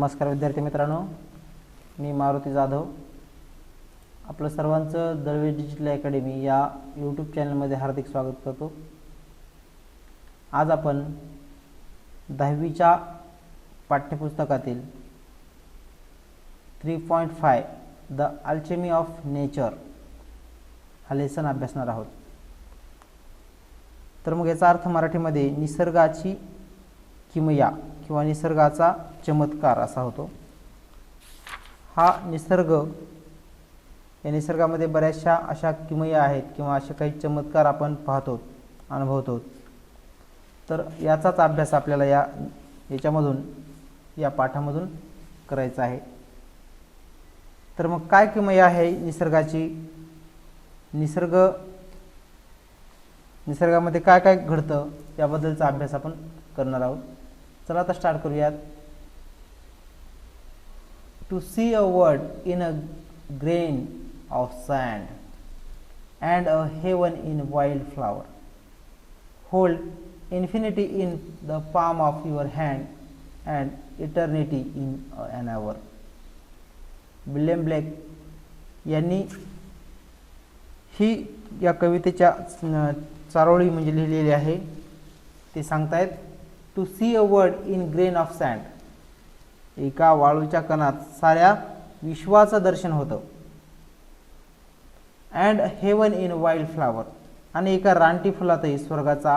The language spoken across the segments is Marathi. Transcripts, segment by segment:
नमस्कार विद्यार्थी मित्रांनो, मी मारुती जाधव आपलं सर्वांचं दळवे डिजिटल अकॅडमी या यूट्यूब चॅनलमध्ये हार्दिक स्वागत करतो। आज आपण 10वीच्या पाठ्यपुस्तकातील 3.5 द अल्केमी ऑफ नेचर हा लेसन अभ्यासणार आहोत। तर मग याचा अर्थ मराठीमध्ये निसर्गाची किमया किंवा निसर्गाचा चमत्कार असा होतो। हा निसर्ग, या निसर्गामध्ये बऱ्याचशा अशा किमया आहेत किंवा असे काही चमत्कार आपण पाहतो, अनुभवतो। तर याचाच अभ्यास आपल्याला याच्यामधून या पाठामधून करायचा आहे। तर मग काय किमया आहे निसर्गाची, निसर्गामध्ये काय काय घडतं याबद्दलचा अभ्यास आपण करणार आहोत। चला आता स्टार्ट करूयात। To see a word in a grain of sand and a heaven in wild flower, hold infinity in the palm of your hand and eternity in an hour. William Blake यांनी ही या कवितेच्या चारोळी म्हणजे लिहिलेली आहे। ते सांगतायत, to see a word in grain of sand, एका वाळूच्या कणात साऱ्या विश्वाचं दर्शन होतं। And heaven in wild flower, आणि एका रानटी फुलातही स्वर्गाचा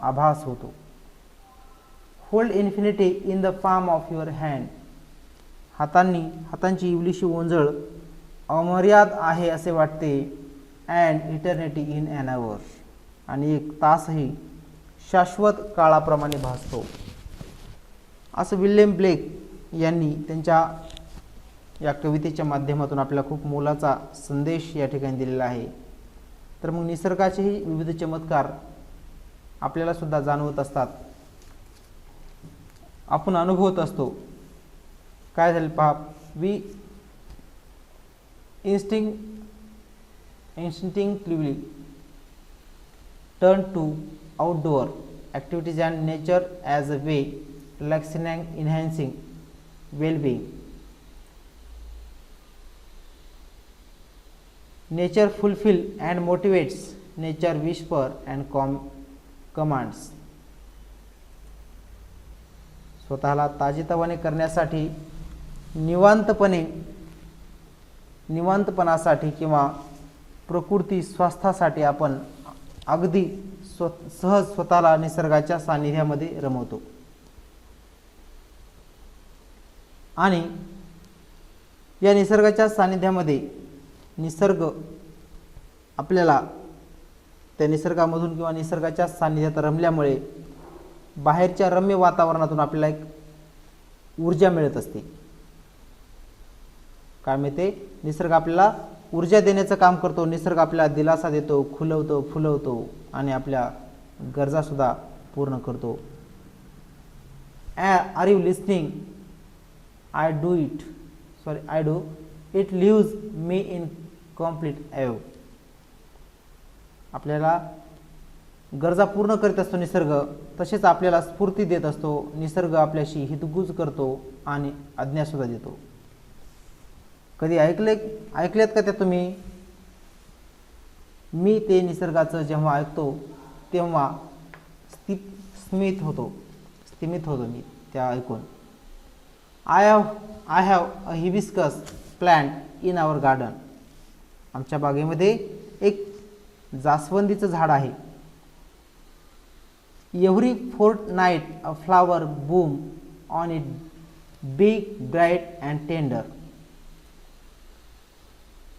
आभास होतो। Hold infinity in the palm of your hand, हातांची इवलीशी ओंजळ अमर्याद आहे असे वाटते। And eternity in an hour, आणि एक तासही शाश्वत काळाप्रमाणे भासतो। असं विल्यम ब्लेक यांनी त्यांच्या या कवितेच्या माध्यमातून आपल्याला खूप मोलाचा संदेश या ठिकाणी दिलेला आहे। तर मग निसर्गाचेही विविध चमत्कार आपल्याला सुद्धा जाणवत असतात, आपण अनुभवत असतो। काय झालं पहा, we instinctively turn to outdoor activities and nature as a way relaxing and enhancing well-being. Nature fulfills and motivates, nature whispers and commands. स्वतःला ताजेतवाने करण्यासाठी निवांतपणासाठी किंवा प्रकृती स्वास्थ्यासाठी आपण अगदी सहज स्वतःला निसर्गाच्या सानिध्यामध्ये रमवतो। आणि या निसर्गाच्या सानिध्यामध्ये निसर्ग आपल्याला त्या निसर्गामधून किंवा निसर्गाच्या सानिध्यात रमल्यामुळे बाहेरच्या रम्य वातावरणातून आपल्याला एक ऊर्जा मिळत असते। काय मिळते? निसर्ग आपल्याला ऊर्जा देण्याचं काम करतो। निसर्ग आपल्याला दिलासा देतो, खुलवतो, फुलवतो आणि आपल्या गरजा सुद्धा पूर्ण करतो। Are you listening? I do it leaves me in complete awe. आपल्याला गरजा पूर्ण करीत असतो निसर्ग, तसेच आपल्याला स्फूर्ती देत असतो। निसर्ग आपल्याशी हितगुज करतो आणि आज्ञा सुद्धा देतो। कधी ऐकलेत का ते तुम्ही? मी ते निसर्गाचं जेव्हा ऐकतो तेव्हा स्मित होतो मी त्या ऐकून। I have a hibiscus plant in our garden, आमच्या बागेमध्ये एक जास्वंदीचं झाड आहे। Every fortnight a flower bloom on it, big bright and tender.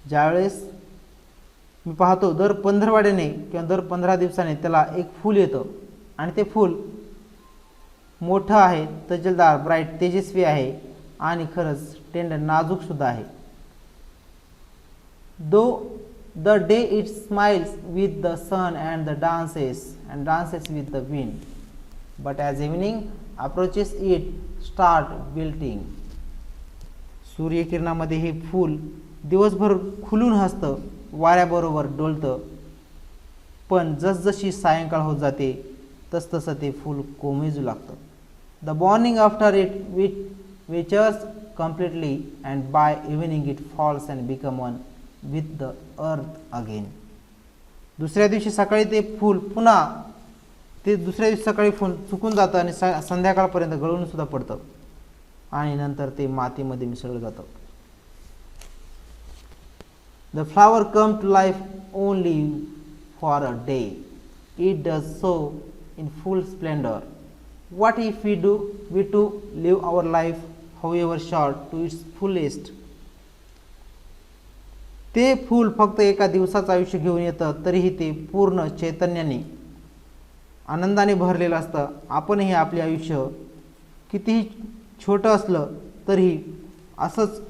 ज्यावेळेस मी पाहतो दर 15 किंवा दर 15 दिवसाने त्याला एक फूल येतं, आणि ते फूल मोठं आहे, तजेलदार, ब्राईट, तेजस्वी आहे आणि खरंच टेंडर, नाजूक सुद्धा आहे। Though the day it smiles with the sun and the dances with the wind, but as evening approaches it start wilting. सूर्यकिरणामध्ये हे फूल दिवसभर खुलून हसतं, वाऱ्याबरोबर डोलतं, पण जसजशी सायंकाळ होत जाते तसतसं ते फूल कोमेजू लागतं। The morning after it withers completely and by evening it falls and become one with the earth again. दुसऱ्या दिवशी सकाळी ते फूल पुन्हा ते दुसऱ्या दिवशी सकाळी फूल सुकून जातं आणि संध्याकाळपर्यंत गळून सुद्धा पडतं आणि नंतर ते मातीमध्ये मिसळलं जातं. The flower comes to life only for a day. It does so in full splendor. What if we too live our life, however short, to its fullest? ते फूल फक्त एका दिवसाचं आयुष्य घेऊन येतं, तरीही ते पूर्ण चैतन्याने आनंदाने भरलेलं असतं. आपणही आपले आयुष्य कितीही छोटं असलं तरीही असंच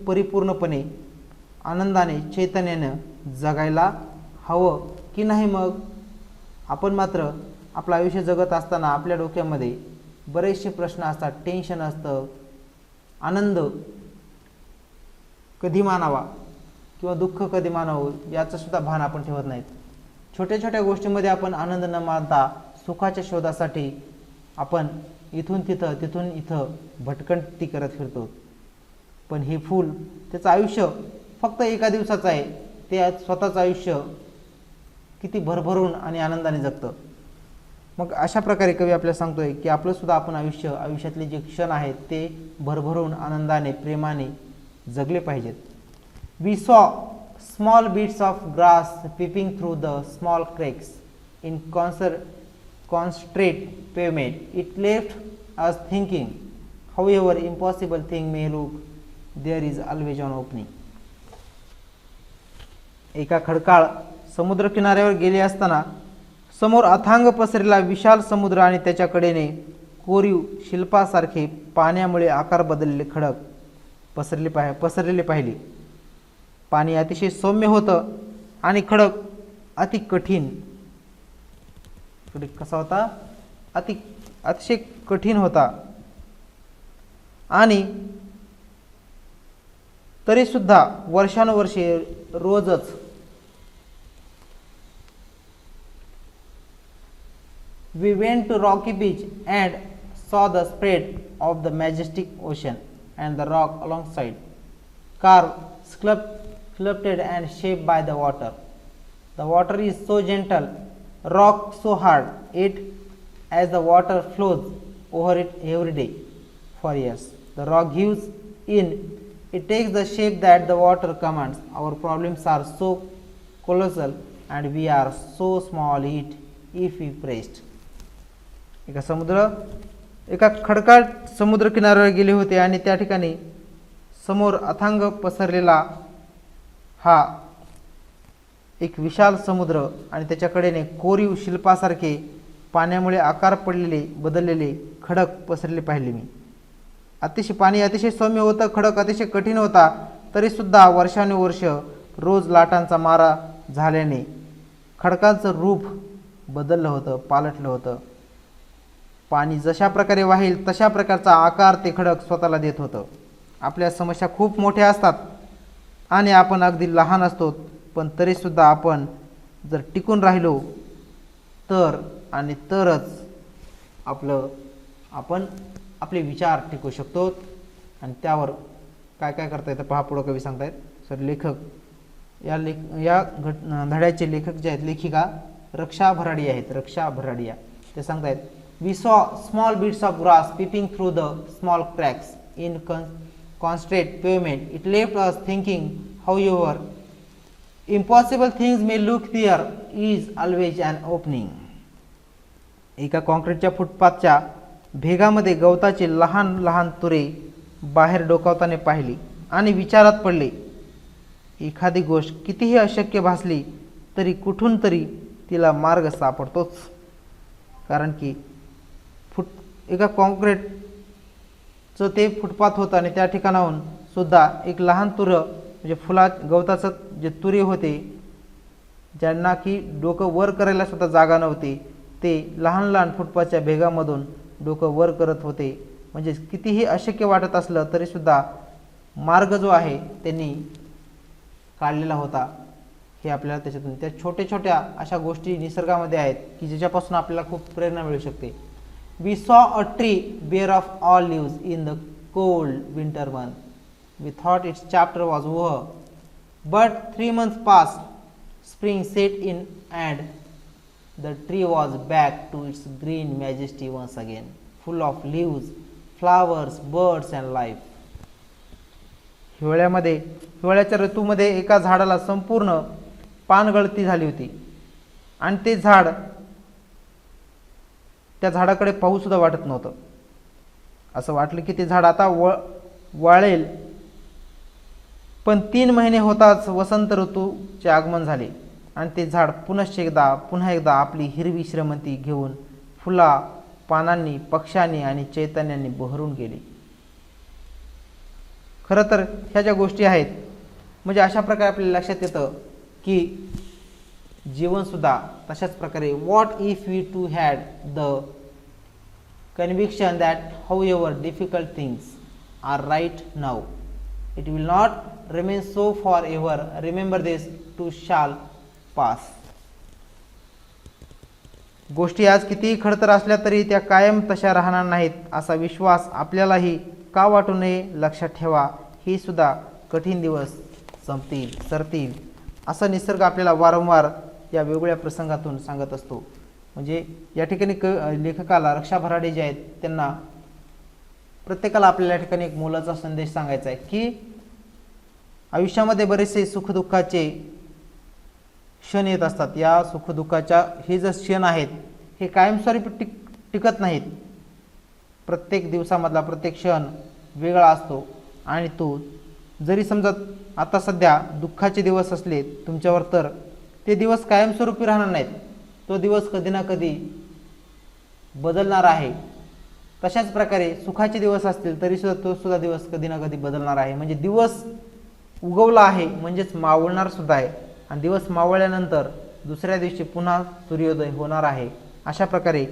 परिपूर्णपणे आनंदाने चैतन्यानं जगायला हवं की नाही. मग आपण मात्र आपलं आयुष्य जगत असताना आपल्या डोक्यामध्ये बरेचसे प्रश्न असतात, टेन्शन असतं, आनंद कधी मानावा किंवा दुःख कधी मानावं याचं सुद्धा भान आपण ठेवत नाहीत. छोट्या छोट्या गोष्टींमध्ये आपण आनंद न मानता सुखाच्या शोधासाठी आपण इथून तिथं तिथून इथं भटकंती करत फिरतो. पण हे फूल त्याचं आयुष्य फक्त एका दिवसाचं आहे. ते स्वतःचं आयुष्य किती भरभरून आणि आनंदाने जगतं. मग अशा प्रकारे कवी आपल्याला सांगतोय की आपलं सुद्धा आपण आयुष्यातले जे क्षण आहेत ते भरभरून आनंदाने प्रेमाने जगले पाहिजेत. We saw small bits of grass peeping through the small cracks in concentrate pavement. It left us thinking, however impossible thing may look, there is always an opening. एका खडकाळ समुद्र किनाऱ्यावर गेले असताना समोर अथांग पसरलेला विशाल समुद्र आणि त्याच्या कडेने कोरीव शिल्पासारखे पाण्यामुळे आकार बदललेले खडक पसरलेले पाहिले. पाणी अतिशय सौम्य होतं आणि खडक अति कठीण. कसा होता? अतिशय कठीण होता आणि तरी सुद्धा वर्षानुवर्षे रोजच we went to rocky beach and saw the spread of the majestic ocean and the rock alongside, carved, sculpted and shaped by the water. The water is so gentle, rock so hard, it as the water flows over it every day for years. The rock gives in, it takes the shape that the water commands. Our problems are so colossal and we are so small if we pressed. एका खडकाळ समुद्र किनाऱ्यावर गेले होते आणि त्या ठिकाणी समोर अथांग पसरलेला हा एक विशाल समुद्र आणि त्याच्याकडेने कोरीव शिल्पासारखे पाण्यामुळे आकार बदललेले खडक पसरले पाहिले मी. पाणी अतिशय सौम्य होतं, खडक अतिशय कठीण होता, तरी सुद्धा वर्षानुवर्ष रोज लाटांचा मारा झाल्याने खडकांचं रूप बदललं होतं, पालटलं होतं. पाणी जशा प्रकारे वाहेल तशा प्रकारचा आकार ते खडक स्वतःला देत होतं. आपल्या समस्या खूप मोठ्या असतात आणि आपण अगदी लहान असतो, पण तरी सुद्धा आपण जर टिकून राहिलो तरच आपण आपले विचार टिकू शकतो. आणि त्यावर काय काय करता येतं पहा. पुढं कवी सांगतायत. सर लेखक या धड्याचे लेखक जे आहेत, लेखिका रक्षा भराडिया आहेत. रक्षा भराडिया ते सांगतायत, We saw small bits of grass peeping through the small cracks in concentrate pavement. It left us thinking, however impossible things may look, there is always an opening. एका कॉन्क्रीटच्या फुटपाथच्या भेगामध्ये गवताचे लहान लहान तुरे बाहेर डोकावताना पाहिली आणि विचारात पडले, एखादी गोष्ट कितीही अशक्य भासली तरी कुठून तरी तिला मार्ग सापडतोच. कारण की एका कॉन्क्रीटचं ते फुटपाथ होतं आणि त्या ठिकाणाहून सुद्धा एक लहान तुरं म्हणजे गवताचं जे तुरे होते ज्यांना की डोकं वर करायला सुद्धा जागा नव्हती, ते लहान लहान फुटपाथच्या भेगामधून डोकं वर करत होते. म्हणजे कितीही अशक्य वाटत असलं तरी सुद्धा मार्ग जो आहे त्यांनी काढलेला होता. हे आपल्याला त्याच्यातून त्या छोट्या छोट्या अशा गोष्टी निसर्गामध्ये आहेत की ज्याच्यापासून आपल्याला खूप प्रेरणा मिळू शकते. We saw a tree bare of all leaves in the cold winter month. We thought its chapter was over. But 3 months passed, spring set in, and the tree was back to its green majesty once again, full of leaves, flowers, birds and life. हिवाळ्याच्या ऋतूमध्ये एका झाडाला संपूर्ण पानगळती झाली होती आणि ते झाड, त्या झाडाकडे पाहू सुद्धा वाटत नव्हतं. असं वाटलं की ते झाड आता वाळेल. पण 3 महिने होताच वसंत ऋतूचे आगमन झाले आणि ते झाड पुन्हा एकदा आपली हिरवी श्रीमंती घेऊन फुला, पानांनी, पक्ष्यांनी आणि चैतन्याने बहरून गेले. खरं तर ह्या ज्या गोष्टी आहेत, म्हणजे अशा प्रकारे आपल्याला लक्षात येतं की जीवनसुद्धा तशाच प्रकारे, what if we too had the conviction that however difficult things are right now, it will not remain so forever, remember this too shall pass. गोष्टी आज कितीही खडतर असल्या तरी त्या कायम तशा राहणार नाहीत असा विश्वास आपल्यालाही का वाटू नये. लक्षात ठेवा, ही सुद्धा कठीण दिवस संपतील, सरतील, असं निसर्ग आपल्याला वारंवार या वेगवेगळ्या प्रसंगातून सांगत असतो. म्हणजे या ठिकाणी लेखकाला, रक्षा भराडे जे आहेत, त्यांना प्रत्येकाला आपल्याला या ठिकाणी एक मोलाचा संदेश सांगायचा आहे की आयुष्यामध्ये बरेचसे सुखदुःखाचे क्षण येत असतात. या सुखदुःखाच्या हे जे क्षण आहेत हे कायमस्वरूपी टिकत नाहीत. प्रत्येक दिवसामधला प्रत्येक क्षण वेगळा असतो आणि तो जरी समजा आता सध्या दुःखाचे दिवस असले तुमच्यावर, तर ते दिवस कायमस्वरूपी राहणार नाहीत. तो दिवस कधी ना कधी बदलणार आहे. तशाच प्रकारे सुखाचे दिवस असतील तरी सुद्धा तो सुद्धा दिवस कधी ना कधी बदलणार आहे. म्हणजे दिवस उगवला आहे म्हणजेच मावळणार सुद्धा आहे आणि दिवस मावळल्यानंतर दुसऱ्या दिवशी पुन्हा सूर्योदय होणार आहे. अशा प्रकारे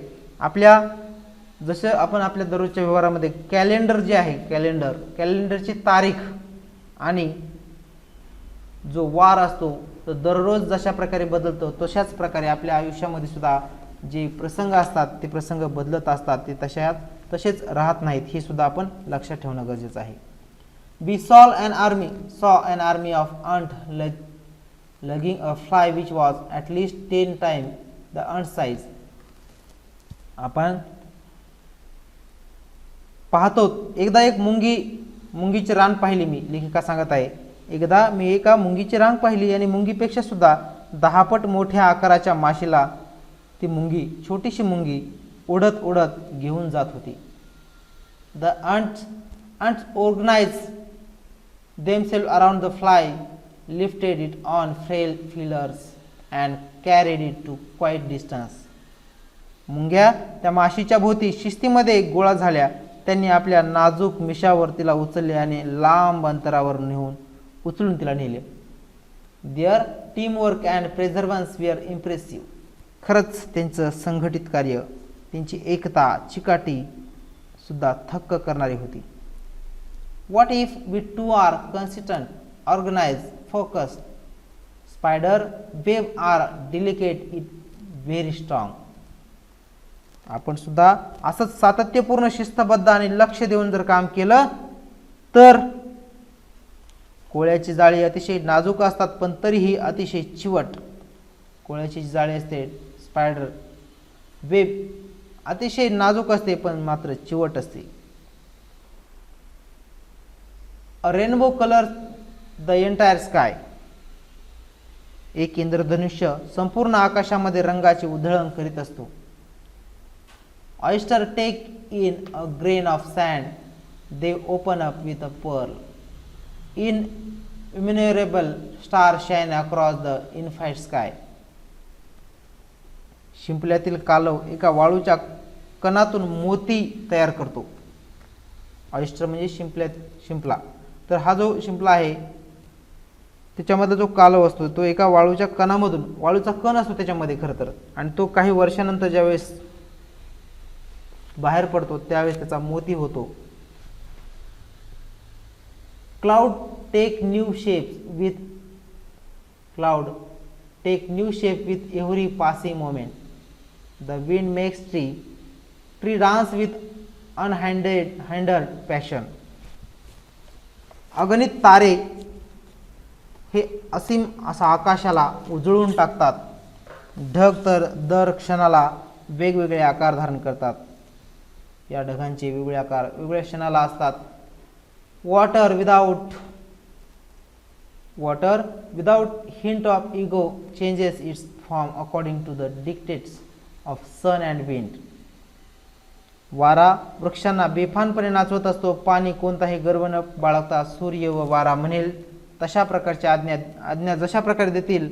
जसं आपण आपल्या दररोजच्या व्यवहारामध्ये कॅलेंडर जे आहे, कॅलेंडरची तारीख आणि जो वार असतो तो दररोज जशा प्रकारे बदलतो, तशाच प्रकारे आपल्या आयुष्यामध्ये सुद्धा जे प्रसंग असतात ते प्रसंग बदलत असतात, ते तसेच राहत नाहीत. हे सुद्धा आपण लक्षात ठेवणं गरजेचं आहे. We saw an army of ant lugging a fly which was at least 10 times the ant size. आपण पाहतो, एकदा एक मुंगीची रांग पाहिली. मी लेखिका सांगत आहे, एकदा मी एका मुंगीची रांग पाहिली आणि मुंगीपेक्षा सुद्धा 10 पट मोठ्या आकाराच्या माशीला ती छोटीशी मुंगी उडत उडत घेऊन जात होती. The ants organized themselves around the fly, lifted it on frail feelers and carried it to quite distance. मुंग्या त्या माशीच्या भोवती शिस्तीमध्ये गोळा झाल्या. त्यांनी आपल्या नाजूक मिशावर तिला उचलले आणि लांब अंतरावर उचलून तिला नेले. Their teamwork and perseverance were impressive. खरंच त्यांचं संघटित कार्य, त्यांची एकता, चिकाटी सुद्धा थक्क करणारी होती. What if we too are consistent, organized, focused? Spider web are delicate, it very strong. आपण सुद्धा असंच सातत्यपूर्ण, शिस्तबद्ध आणि लक्ष देऊन जर काम केलं तर कोळ्याची जाळी अतिशय नाजूक असतात पण तरीही अतिशय चिवट. कोळ्याची जाळी असते, स्पायडर वेब अतिशय नाजूक असते पण मात्र चिवट असते. A rainbow colors the entire sky. एक इंद्रधनुष्य संपूर्ण आकाशामध्ये रंगाची उधळण करीत असतो. Oyster take in a grain of sand, they open up with a pearl. Innumerable stars shine across the infinite sky. शिंपल्यातील Kalava एका वाळूच्या कणातून मोती तयार करतो. ऑयस्टर म्हणजे शिंपला. तर हा जो शिंपला आहे त्याच्यामध्ये जो कालव असतो तो एका वाळूच्या कणामधून, वाळूचा कण असतो त्याच्यामध्ये खरं तर, आणि तो काही वर्षानंतर ज्यावेळेस बाहेर पडतो त्यावेळेस त्याचा मोती होतो. Cloud take new shape with every passing moment. The wind makes tree dance with unhandled passion. अगणित तारे हे असीम असा आकाशाला उजळून टाकतात. ढग तर दर क्षणाला वेगवेगळे आकार धारण करतात. या ढगांचे वेगवेगळे आकार वेगवेगळ्या क्षणाला असतात. Water without hint of ego changes its form according to the dictates of sun and wind. वारा वृक्षांना बेफानपणे नाचवत असतो. पाणी कोणताही गर्व न बाळगता सूर्य व वारा म्हणेल तशा प्रकारच्या आज्ञा जशा प्रकारे देतील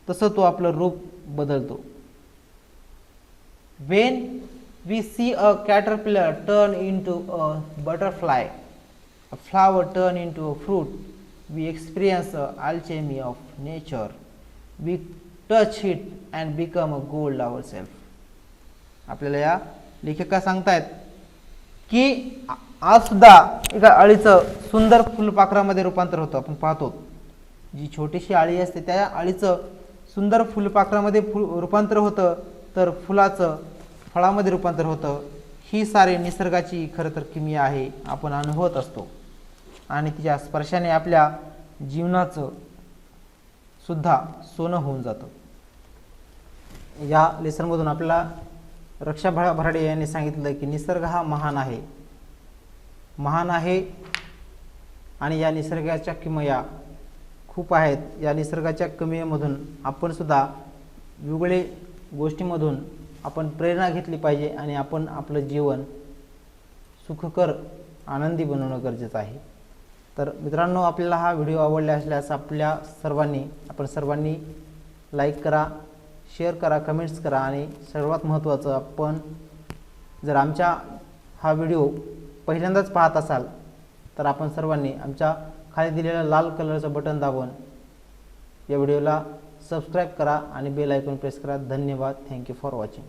तसं तो आपलं रूप बदलतो. When we see a caterpillar turn into a butterfly, a flower turn into a fruit, we experience the alchemy of nature. We touch it and become a gold ourselves. आपल्याला या लेखिका सांगतायत की आज सुद्धा एका अळीचं सुंदर फुलपाखरामध्ये रूपांतर होतं. आपण पाहतो जी छोटीशी अळी असते त्या अळीचं सुंदर फुलपाखरामध्ये रूपांतर होतं, तर फुलाचं फळामध्ये रूपांतर होतं. ही सारे निसर्गाची खरं तर किमया आहे, आपण अनुभवत असतो आणि तिच्या स्पर्शाने आपल्या जीवनाचं सुद्धा सोनं होऊन जातं. या लेसनमधून आपल्याला रक्षा भराडे यांनी सांगितलं की निसर्ग हा महान आहे आणि या निसर्गाच्या किमया खूप आहेत. या निसर्गाच्या किमयेमधून आपण सुद्धा वेगवेगळ्या गोष्टींमधून आपण प्रेरणा घेतली पाहिजे आणि आपण आपलं जीवन सुखकर आनंदी बनवणं गरजेचं आहे. तर मित्रांनो, आपल्याला हा व्हिडिओ आवडला असल्यास आपण सर्वांनी लाईक करा, शेअर करा, कमेंट्स करा आणि सर्वात महत्त्वाचं, आपण जर आमचा हा व्हिडिओ पहिल्यांदाच पाहत असाल तर आपण सर्वांनी आमच्या खाली दिलेलं लाल कलरचं बटन दाबून या व्हिडिओला सबस्क्राईब करा आणि बेल आयकॉन प्रेस करा. धन्यवाद. Thank you for watching.